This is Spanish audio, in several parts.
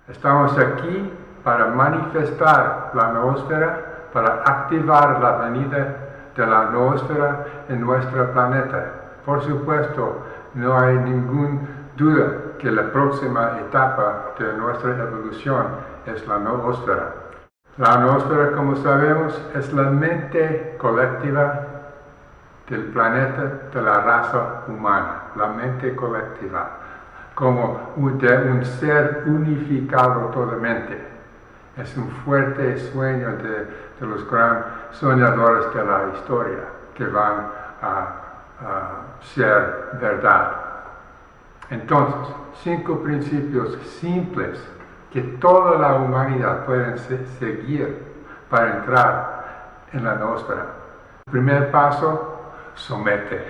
Estamos aquí para manifestar la noósfera, para activar la venida de la noósfera en nuestro planeta. Por supuesto, no hay ninguna duda que la próxima etapa de nuestra evolución es la noósfera. La noósfera, como sabemos, es la mente colectiva del planeta, de la raza humana, la mente colectiva, como de un ser unificado totalmente. Es un fuerte sueño de los grandes soñadores de la historia que van a ser verdad. Entonces, 5 principios simples que toda la humanidad puede seguir para entrar en la noósfera. El primer paso, somete.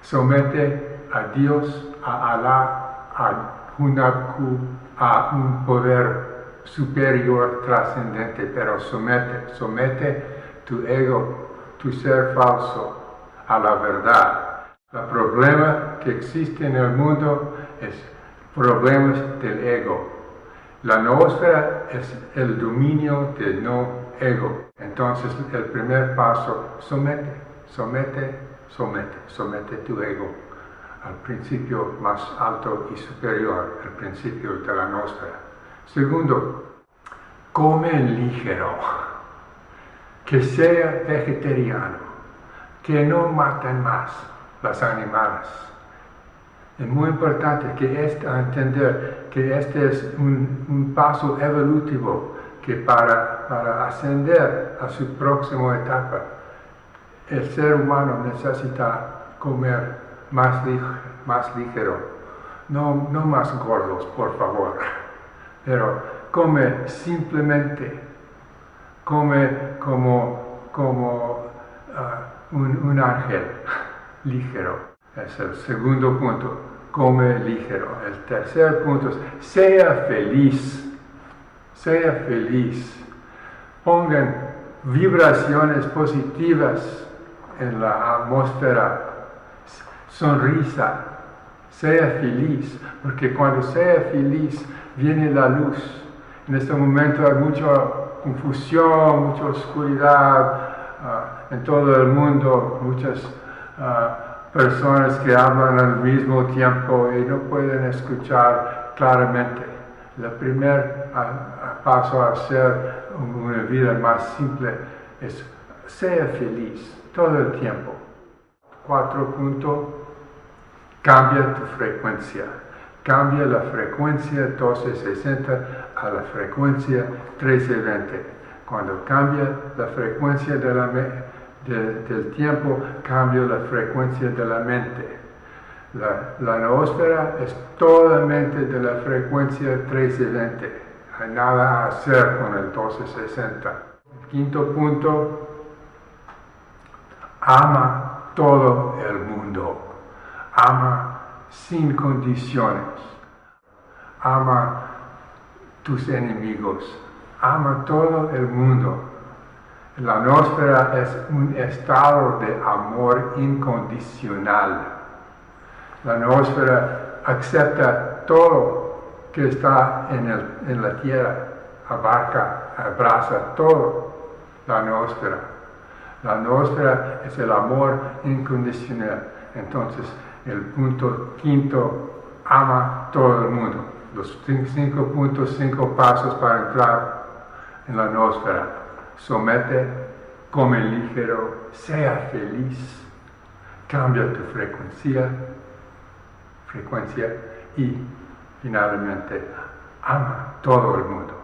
Somete a Dios, a Alá, a Hunabku, a un poder superior, trascendente, pero somete tu ego, tu ser falso a la verdad. El problema que existe en el mundo es problemas del ego. La noósfera es el dominio del no ego. Entonces el primer paso, somete tu ego al principio más alto y superior, el principio de la noósfera. Segundo, come ligero, que sea vegetariano, que no maten más las animales. Es muy importante que entender que este es un paso evolutivo que para ascender a su próxima etapa, el ser humano necesita comer más ligero, no más gordos, por favor, pero come simplemente, come como un ángel ligero. Es el segundo punto, come ligero. El tercer punto es, sea feliz. Pongan vibraciones positivas en la atmósfera. Sonrisa, sea feliz, porque cuando sea feliz viene la luz. En este momento hay mucha confusión, mucha oscuridad en todo el mundo, muchas personas que hablan al mismo tiempo y no pueden escuchar claramente. El primer paso a hacer una vida más simple es sea feliz todo el tiempo. 4 puntos, cambia tu frecuencia. Cambia la frecuencia 1260 a la frecuencia 1320. Cuando cambia la frecuencia del tiempo, cambia la frecuencia de la mente. La noósfera es totalmente de la frecuencia 1320. Hay nada a hacer con el 1260. Quinto punto, ama todo el mundo. Ama sin condiciones. Ama tus enemigos. Ama todo el mundo. La noósfera es un estado de amor incondicional. La noósfera acepta todo que está en la tierra, abraza todo la noósfera. La noósfera es el amor incondicional. Entonces, el punto quinto, ama todo el mundo. Los 5 puntos, 5 pasos para entrar en la noósfera. Somete, come ligero, sea feliz, cambia tu frecuencia y finalmente ama todo el mundo.